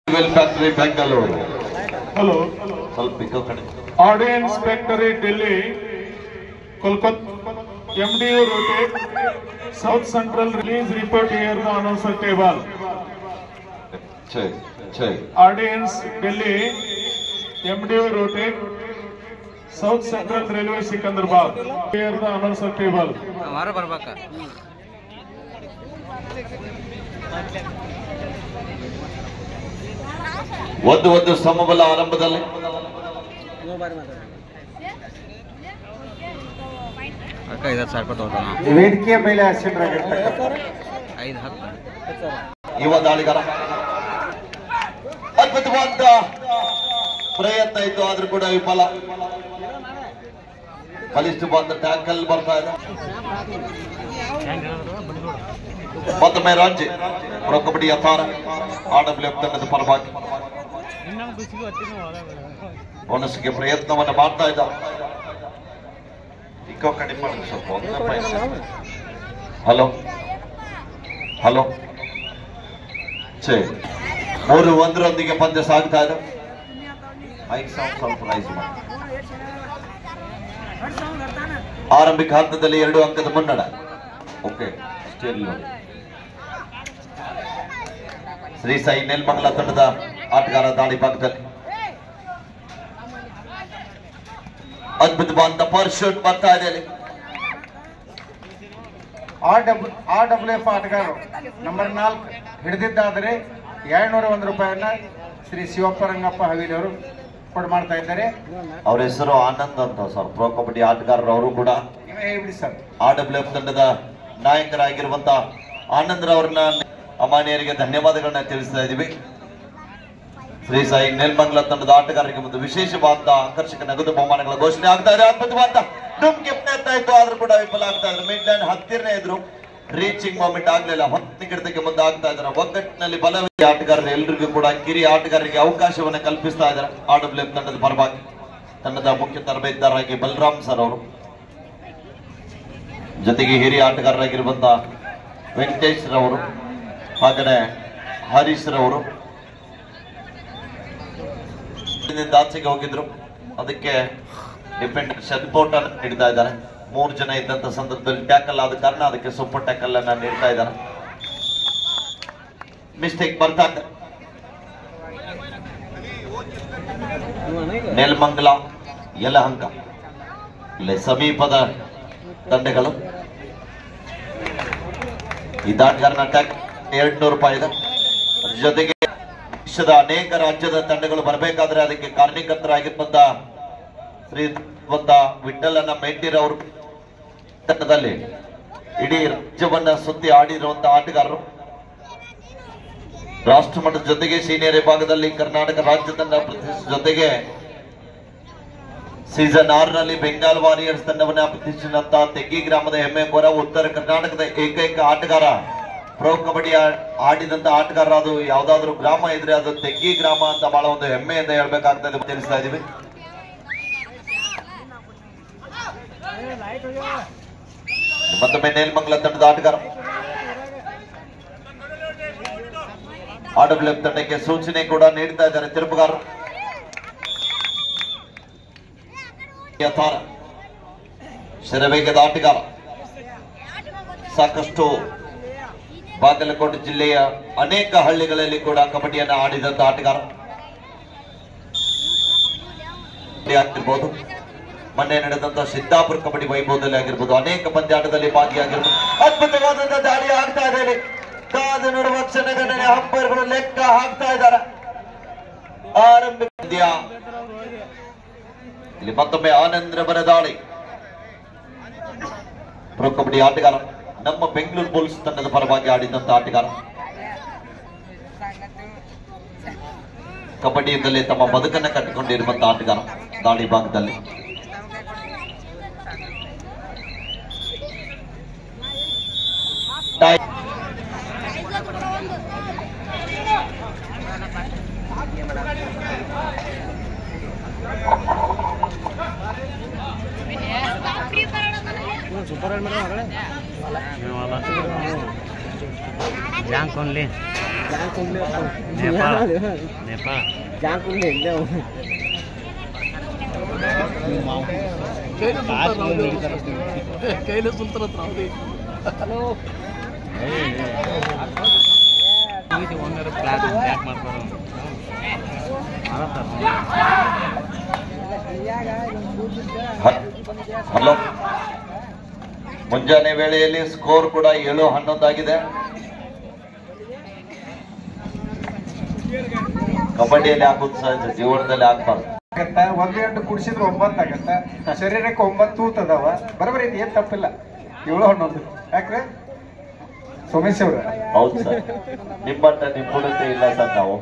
Factory Bangalore. Hello. Audience Factory Delhi, Kolkata, MDU rotate, South Central release report here the announcer table. Audience Delhi, MDU rotate, South Central Railway Sikandrabad. Here the announcer table. ಒಂದು ಸಮಬಲ ಆರಂಭದಲ್ಲಿ ವೇದಿಕೆಯ ಮೇಲೆ ಯುವ ದಾಳಿಗಾರ ಅದ್ಭುತವಾದ ಪ್ರಯತ್ನ ಇತ್ತು, ಆದ್ರೂ ಕೂಡ ವಿಫಲ. ಬಲಿಷ್ಠವಾದ ಟ್ಯಾಕಲ್ ಬರ್ತಾ ಇದೆ. ಮತ್ತೊಮ್ಮೆ ರಾಜ್ಯ ಪ್ರೊ ಕಬಡ್ಡಿ ಯಥಾರ RWF ತಂಡದ ಪರವಾಗಿ ಬೋನಸ್ಗೆ ಪ್ರಯತ್ನವನ್ನು ಮಾಡ್ತಾ ಇದ್ದಾರೆ. ಇಕೋ ಕಡಿಮೆ ಮಾಡಿ ಸ್ವಲ್ಪ. ಹಲೋ 3-1 ಪಂದ್ಯ ಸಾಗ್ತಾ ಇದೆ. ಸ್ವಲ್ಪ ರೈಸ್ ಮಾಡಿ. ಆರಂಭಿಕ ಹಂತದಲ್ಲಿ 2 ಅಂಕದ ಮುನ್ನಡೆ. ಓಕೆ, ಶ್ರೀ ಸಾಯಿ ನೆಲಮಂಗಲ ತಂಡದ ಆಟಗಾರ ದಾಳಿ ಭಾಗದಲ್ಲಿ ಅದ್ಭುತವಾದ ಪರ್ಶೂಟ್ ಬರ್ತಾ ಇದೆ. RWF ಆಟಗಾರರು ನಂಬರ್ 4 ಹಿಡಿದಿದ್ದಾದರೆ 201 ರೂಪಾಯಿಯನ್ನ ಶ್ರೀ ಶಿವಪ್ಪ ರಂಗಪ್ಪ ಹವೀಲ್ ಅವರು ಕೊಡು ಮಾಡ್ತಾ ಇದ್ದಾರೆ. ಅವರ ಹೆಸರು ಆನಂದ್ ಅಂತ ಸರ್. ಪ್ರೊ ಕಬಡ್ಡಿ ಆಟಗಾರರು ಅವರು ಕೂಡ ಹೇಳ್ಬಿಡಿ ಸರ್. RWF ತಂಡದ ನಾಯಕರಾಗಿರುವಂತ ಆನಂದ್ ಅವರನ್ನ ಅಮಾನ್ಯರಿಗೆ ಧನ್ಯವಾದಗಳನ್ನ ತಿಳಿಸ್ತಾ ಇದ್ದೀವಿ. ಶ್ರೀ ಸಾಯಿ ನೆಲಮಂಗಲ ತಂಡದ ಆಟಗಾರರಿಗೆ ಒಂದು ವಿಶೇಷವಾದ ಆಕರ್ಷಕ ನಗದು ಬಹುಮಾನಗಳ ಘೋಷಣೆ ಆಗ್ತಾ ಇದೆ. ಅದ್ಭುತವಾದ ಡುಮ್ಗೆ ಪ್ರಯತ್ನ ಇತ್ತು, ಆದ್ರೂ ಕೂಡ ವಿಫಲ ಆಗ್ತಾ ಇದ್ರು. ಮಿಡ್ ಲೈನ್ ಹತ್ತಿರನೇ ಇದ್ರು, ರೀಚಿಂಗ್ ಮೂಮೆಂಟ್ ಆಗ್ಲಿಲ್ಲ. 10 ಗಿಡಕ್ಕೆ ಮುಂದೆ ಆಗ್ತಾ ಇದ್ದಾರೆ. ಒಗ್ಗಟ್ಟಿನಲ್ಲಿ ಬಲವಿದೆ ಆಟಗಾರರು ಎಲ್ಲರಿಗೂ ಕೂಡ ಕಿರಿಯ ಆಟಗಾರರಿಗೆ ಅವಕಾಶವನ್ನು ಕಲ್ಪಿಸ್ತಾ ಇದ್ದಾರೆ. RWF ತಂಡದ ಪರವಾಗಿ ತಂಡದ ಮುಖ್ಯ ತರಬೇತುದಾರರಾಗಿ ಬಲರಾಮ್ ಸರ್ ಅವರು, ಜೊತೆಗೆ ಹಿರಿಯ ಆಟಗಾರರಾಗಿರುವಂತ ವೆಂಕಟೇಶ್ ರವರು, ಹಾಗೆಯೇ ಹರೀಶ್ ರವರು ಆಚೆಗೆ ಹೋಗಿದ್ರು. ಅದಕ್ಕೆ ಡಿಪೆಂಡೆಂಟ್ ಸಪೋರ್ಟ್ ಅನ್ನು ನೀಡ್ತಾ ಇದ್ದಾರೆ. 3 ಜನ ಇದ್ದಂತ ಸಂದರ್ಭದಲ್ಲಿ ಟ್ಯಾಕಲ್ ಆದ ಕಾರಣ ಅದಕ್ಕೆ ಸೂಪರ್ ಟ್ಯಾಕಲ್ ಅನ್ನ ನೀಡ್ತಾ ಇದ್ದಾರೆ. ಮಿಸ್ಟೇಕ್ ಬರ್ತಾ ಇದೆ. ನೆಲಮಂಗಲ, ಯಲಹಂಕ ಇಲ್ಲಿ ಸಮೀಪದ ತಂಡಗಳು. ಈ ದಾಟಗಾರನ ಟ್ಯಾಕ್ 200 ರೂಪಾಯಿ ಇದೆ. ಜೊತೆಗೆ ದೇಶದ ಅನೇಕ ರಾಜ್ಯದ ತಂಡಗಳು ಬರಬೇಕಾದ್ರೆ ಅದಕ್ಕೆ ಕಾರಣೀಕರ್ತರಾಗಿರುವಂತ ಶ್ರೀ ವಿಠಲನ ಮೇಟಿರವರು ತಂಡದಲ್ಲಿ ಇಡೀ ರಾಜ್ಯವನ್ನ ಸುತ್ತಿ ಆಡಿರುವಂತಹ ಆಟಗಾರರು. ರಾಷ್ಟ್ರ ಮಟ್ಟದ ಜೊತೆಗೆ ಸೀನಿಯರ್ ವಿಭಾಗದಲ್ಲಿ ಕರ್ನಾಟಕ ರಾಜ್ಯ ತಂಡ ಜೊತೆಗೆ ಸೀಸನ್ 6 ನಲ್ಲಿ ಬೆಂಗಾಲ್ ವಾರಿಯರ್ಸ್ ತಂಡವನ್ನ ಪ್ರತಿಷ್ಠಿಸಿದಂತ ತೆಗ್ಗಿ ಗ್ರಾಮದ ಹೆಮ್ಮೆ ಕೋರ, ಉತ್ತರ ಕರ್ನಾಟಕದ ಏಕೈಕ ಆಟಗಾರ. ಪ್ರೊ ಕಬಡ್ಡಿ ಆಡಿದಂತ ಆಟಗಾರ ಅದು ಯಾವ್ದಾದ್ರು ಗ್ರಾಮ ಇದ್ರೆ ಅದು ತೆಗ್ಗಿ ಗ್ರಾಮ ಅಂತ ಬಹಳ ಒಂದು ಹೆಮ್ಮೆಯಿಂದ ಹೇಳ್ಬೇಕಾಗ್ತದೆ ತಿಳಿಸ್ತಾ ಇದೀವಿ. ಮತ್ತೊಮ್ಮೆ ನೆಲಮಂಗಲ ತಂಡದ ಆಟಗಾರ RWF ತಂಡಕ್ಕೆ ಸೂಚನೆ ಕೂಡ ನೀಡ್ತಾ ಇದ್ದಾರೆ ತಿರುಪುಗಾರರು. ಯಥಾರ ಶರವೇಗದ ಆಟಗಾರ, ಸಾಕಷ್ಟು ಬಾಗಲಕೋಟೆ ಜಿಲ್ಲೆಯ ಅನೇಕ ಹಳ್ಳಿಗಳಲ್ಲಿ ಕೂಡ ಕಬಡ್ಡಿಯನ್ನು ಆಡಿದಂತ ಆಟಗಾರ ಆಗಿರ್ಬೋದು. ಮೊನ್ನೆ ನಡೆದಂತ ಸಿದ್ದಾಪುರ ಕಬಡ್ಡಿ ವೈಭವದಲ್ಲಿ ಆಗಿರ್ಬೋದು, ಅನೇಕ ಪಂದ್ಯಾಟದಲ್ಲಿ ಭಾಗಿಯಾಗಿರ್ಬೋದು. ಅದ್ಭುತವಾದಂತ ದಾಳಿ ಆಗ್ತಾ ಇದೆ. ಕಾದು ನೋಡುವ ಕ್ಷಣಗಣನೆ ಅಂಪೈರ್ಗಳು ಲೆಕ್ಕ ಹಾಕ್ತಾ ಇದ್ದಾರೆ. ಆರಂಭಿಕ ಪಂದ್ಯ ಇಲ್ಲಿ ಮತ್ತೊಮ್ಮೆ ಆನಂದ್ರವರ ದಾಳಿ. ಪ್ರೊ ಕಬಡ್ಡಿ ಆಟಗಾರ, ನಮ್ಮ ಬೆಂಗಳೂರು ಬುಲ್ಸ್ ತಂಡದ ಪರವಾಗಿ ಆಡಿದಂತ ಆಟಗಾರ. ಕಬಡ್ಡಿಯಿಂದಲೇ ತಮ್ಮ ಬದುಕನ್ನ ಕಟ್ಟಿಕೊಂಡಿರುವಂತಹ ಆಟಗಾರ. ದಾಳಿ ಭಾಗದಲ್ಲಿ ಬ್ಯಾಂಕ್ ಓನ್ಲಿ ಹಲೋ, ಮುಂಜಾನೆ ವೇಳೆಯಲ್ಲಿ ಸ್ಕೋರ್ ಕೂಡ 7-11 ಆಗಿದೆ. ಕಬಡ್ಡಿಯಲ್ಲಿ ಆಗೋದು ಸಹಜ, ಜೀವನದಲ್ಲಿ ಆಗ್ಬಾರ್ದು. ಒಂದು ಎಂಟು ಕುಡಿಸಿದ್ರೆ 9 ಆಗತ್ತ. ಶರೀರಕ್ಕೆ 9 ತೂತದವ. ಬರಬರಿ ಏನ್ ತಪ್ಪಿಲ್ಲ. 7-11 ಯಾಕ್ರೆ ಸೋಮೇಶ್ ಅವ್ರ? ಹೌದು ಸರ್, ನಿಮ್ಮಟ್ಟ ನಿಪುಣತೆ ಇಲ್ಲ ಸರ್. ನಾವು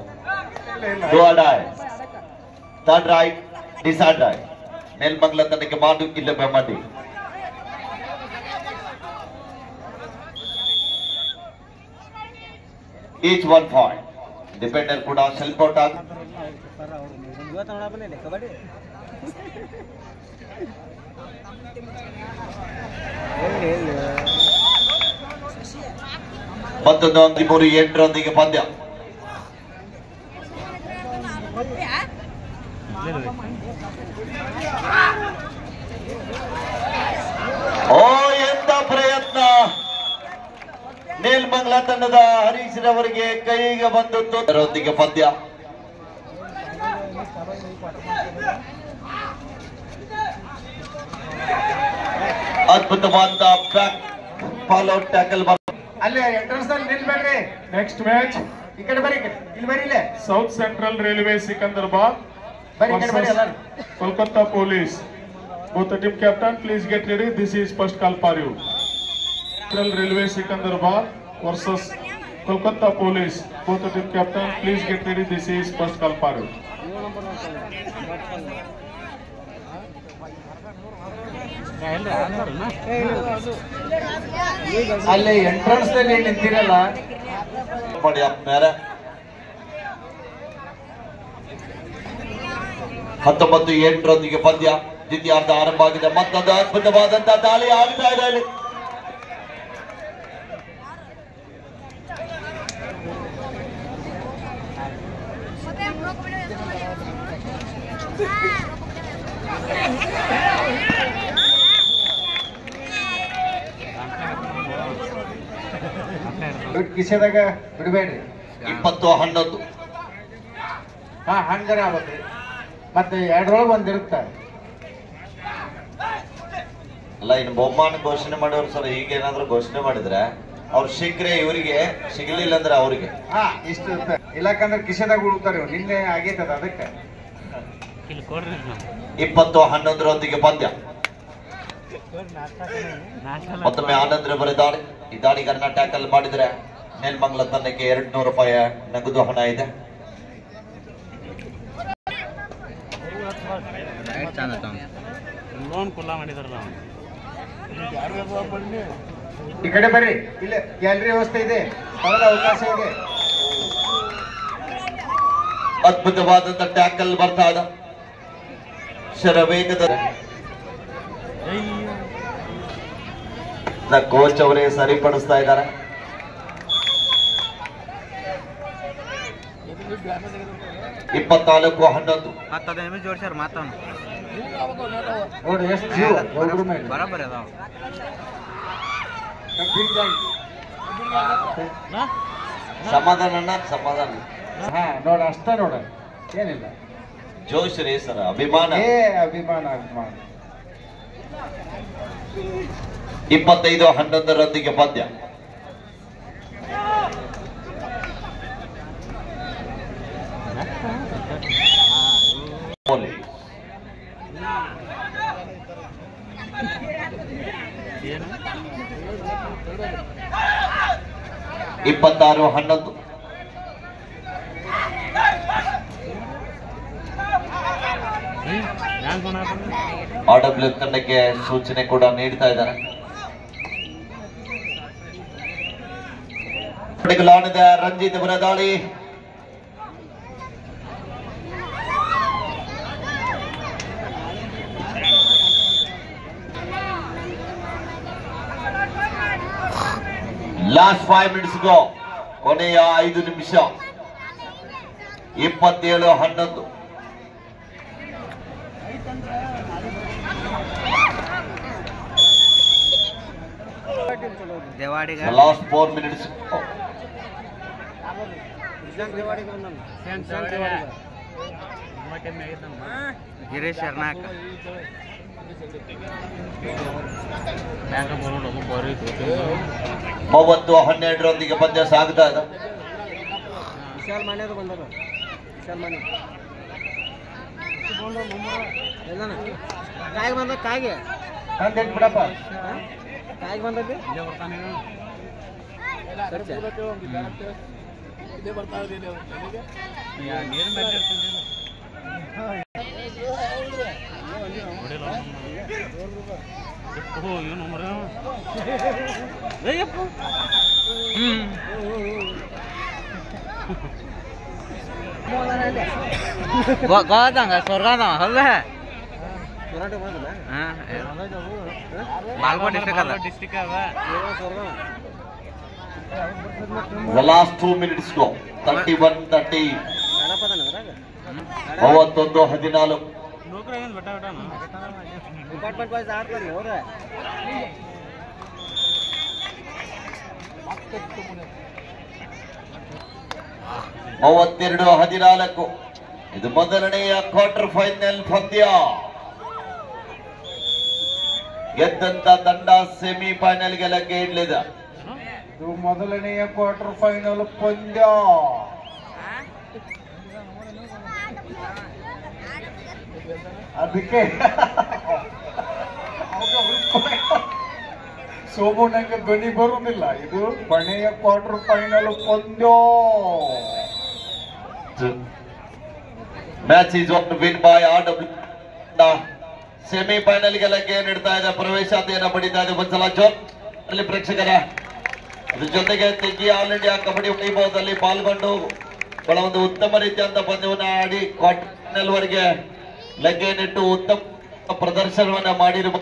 third right decide right Nelamangala ತನಕ ಮಾಡು ಇಲ್ಲ ಬೆಮ್ಮಡಿ. Each 1 point. ಡಿಪೆಂಡರ್ ಕೂಡ ಸೆಲ್ಫ್ ಔಟ್ ಆಗ. ಮತ್ತೊಂದು 13-8 ಪಂದ್ಯ. ಓ ಎಂತ ಪ್ರಯತ್ನ! ನೆಲಮಂಗಲ ತಂಡದ ಹರೀಶ್ ರವರಿಗೆ ಕೈಗೆ ಬಂದು ತೊಂದರೆಯೊಂದಿಗೆ ಪಂದ್ಯ. ಅದ್ಭುತವಾದ ಬ್ಯಾಕ್ ಫಾಲೋ ಟ್ಯಾಕಲ್. ಅಲ್ಲಿ ಎಂಟ್ರೆನ್ಸ್ ನಲ್ಲಿ ನಿಲ್ಬೇಡ್ರಿ. ನೆಕ್ಸ್ಟ್ ಮ್ಯಾಚ್ ಈ ಕಡೆ ಬರೀ, ಇಲ್ಲಿ ಬರೀ. ಇಲ್ಲೇ south central railway Secunderabad versus Kolkata Police. Both the team captain, please get ready. This is first call for you. Central Railway Sikandrabad versus Kolkata Police. Both the team captain, please get ready. This is first call for you. ಅಲ್ಲಿ entrance ನಲ್ಲಿ ನಿಂತಿರಲ್ಲ. ಮಾಡಿ ಅಪ್ಪಾರೆ 19-8 ಪಂದ್ಯ. ದ್ವಿತೀಯಾರ್ಧ ಆರಂಭ ಆಗಿದೆ. ಮತ್ತೊಂದು ಅದ್ಭುತವಾದಂತಹ ದಾಳಿ ಆಗ್ತಾ ಇದೆ ಅಲ್ಲಿ. ಕಿಸೆದಾಗ ಬಿಡಬೇಡ್ರಿ. 20-11. ಹಂಗಾರ ಆಗ್ಬೇಕ್ರಿ. ಮತ್ತೆ 2ರೊಳಗೆ ಒಂದಿರುತ್ತ. ಅಲ್ಲ, ಇನ್ನು ಬಹುಮಾನ ಘೋಷಣೆ ಮಾಡೋರು ಸರ್ ಈಗೇನಾದ್ರೂ ಘೋಷಣೆ ಮಾಡಿದ್ರೆ ಅವ್ರು ಸಿಕ್ಕರೆ ಇವರಿಗೆ, ಸಿಗಲಿಲ್ಲ ಅಂದ್ರೆ ಅವ್ರಿಗೆ. ಇಷ್ಟು ಇಲ್ಲಕಂದ್ರೆ ಕಿಸೆದಾಗ ಉಳ್ತಾರೆ. ನಿನ್ನೆ ಆಗೈತದ ಅದಕ್ಕೆ. 20-11 ಪಂದ್ಯ. ಮತ್ತೊಮ್ಮೆ ಆನಂದ್ ರವರ ದಾಳಿ. ಈ ದಾಳಿಗಾರನ ಟ್ಯಾಕಲ್ ಮಾಡಿದ್ರೆ ನೆಲಮಂಗಲ ತಂಡಕ್ಕೆ 200 ರೂಪಾಯಿ ನಗದು ಹಣ ಇದೆ. ಈ ಕಡೆ ಬರ್ರಿ. ಇಲ್ಲ ಗ್ಯಾಲರಿ ವ್ಯವಸ್ಥೆ ಇದೆ, ಸ್ಥಳದ ಅವಕಾಶ ಇದೆ. ಅದ್ಭುತವಾದಂತ ಟ್ಯಾಕಲ್ ಬರ್ತಾ ಇದ್ದ ಶರವೇಗದ ಕೋಚ್ ಅವರೇ ಸರಿಪಡಿಸ್ತಾ ಇದ್ದಾರೆ. ಇಪ್ಪತ್ನಾಲ್ಕು 11 ನೋಡಿ ಎಷ್ಟು ಜೀವ ಬರಾಬರಿ ಅದಾವ. ಸಮಾಧಾನ ಸಮಾಧಾನ. ನೋಡ ಅಷ್ಟ ನೋಡ, ಏನಿಲ್ಲ. ಜೋಶ್ ರೀ ಸರ್, ಅಭಿಮಾನ. ಅಭಿಮಾನ ಅಭಿಮಾನ. 25-11 ಪಂದ್ಯ. ಇಪ್ಪತ್ತಾರು 11 RW ತಂಡಕ್ಕೆ ಸೂಚನೆ ಕೂಡ ನೀಡ್ತಾ ಇದ್ದಾರೆ. ರಂಜಿತ್ ಅವರ ದಾಳಿ. Last 5 minutes ago, ಕೊನೆಯ 5 ನಿಮಿಷ 27-11. Last 4 minutes. ಗಿರೀಶ್ ಶರ್ನಾಕ್ 30-12 ಪಂದ್ಯ ಸಾಗ್ತಾ ಇದೆ. ವಿಶಾಲ್ ಮಾನ್ಯರು ಬಂದರು. ವಿಶಾಲ್ ಮಾನ್ಯ ಕಾಯಿಗೆ ಬಂದ ಕಾಯಿಗೆ ತಂದೇಟ್ ಬಿಡಪ್ಪ. ಕಾಯಿಗೆ ಬಂದದ್ದು ಗೋದಂಗ ಸ್ವರ್ಗಾದ ಹೌದ ಬಾಲ್ಕೋಟ್ ಡಿಸ್ಟ್ರಿಕ್ಟ್ ಅದ. The last 2 minutes go. 31-30. 31-14. Department wise ಆಡ್ತಾರೆ ಅವ್ರ 32-14. ಇದು ಮೊದಲನೆಯ ಕ್ವಾರ್ಟರ್ ಫೈನಲ್ ಪಂದ್ಯ. ಗೆದ್ದಂತ ತಂಡ ಸೆಮಿಫೈನಲ್ಗೆ ಲಗ್ಗೆ ಇಡಲಿದೆ. ಇದು ಮೊದಲನೆಯ ಕ್ವಾರ್ಟರ್ ಫೈನಲ್ ಪಂದ್ಯ. ಅದಕ್ಕೆ ಸೋಮು ನಂಗೆ ಧ್ವನಿ ಬರುವುದಿಲ್ಲ. ಇದು ಕೊನೆಯ ಕ್ವಾರ್ಟರ್ ಫೈನಲ್ ಪಂದ್ಯ. Match is win by RW. ಸೆಮಿಫೈನಲ್ಗೆ ಲಗ್ಗೆ ನೀಡ್ತಾ ಇದೆ. ಪ್ರವೇಶಾತಿಯನ್ನು ಪಡಿತಾ ಇದೆ. ಒಂದ್ಸಲ ಜೋರಲ್ಲಿ ಪ್ರೇಕ್ಷಕರ ಅದ್ರ ಜೊತೆಗೆ ತೆಗಿ ಆಲ್ ಇಂಡಿಯಾ ಕಬಡ್ಡಿ ವೈಭವದಲ್ಲಿ ಪಾಲ್ಗೊಂಡು ಬಹಳ ಒಂದು ಉತ್ತಮ ರೀತಿಯಾದ ಪಂದ್ಯವನ್ನು ಆಡಿ ಕ್ವಾರ್ಟರ್ ಫೈನಲ್ ವರೆಗೆ ಲಗ್ಗೆನಿಟ್ಟು ಉತ್ತಮ ಪ್ರದರ್ಶನವನ್ನ ಮಾಡಿರುವ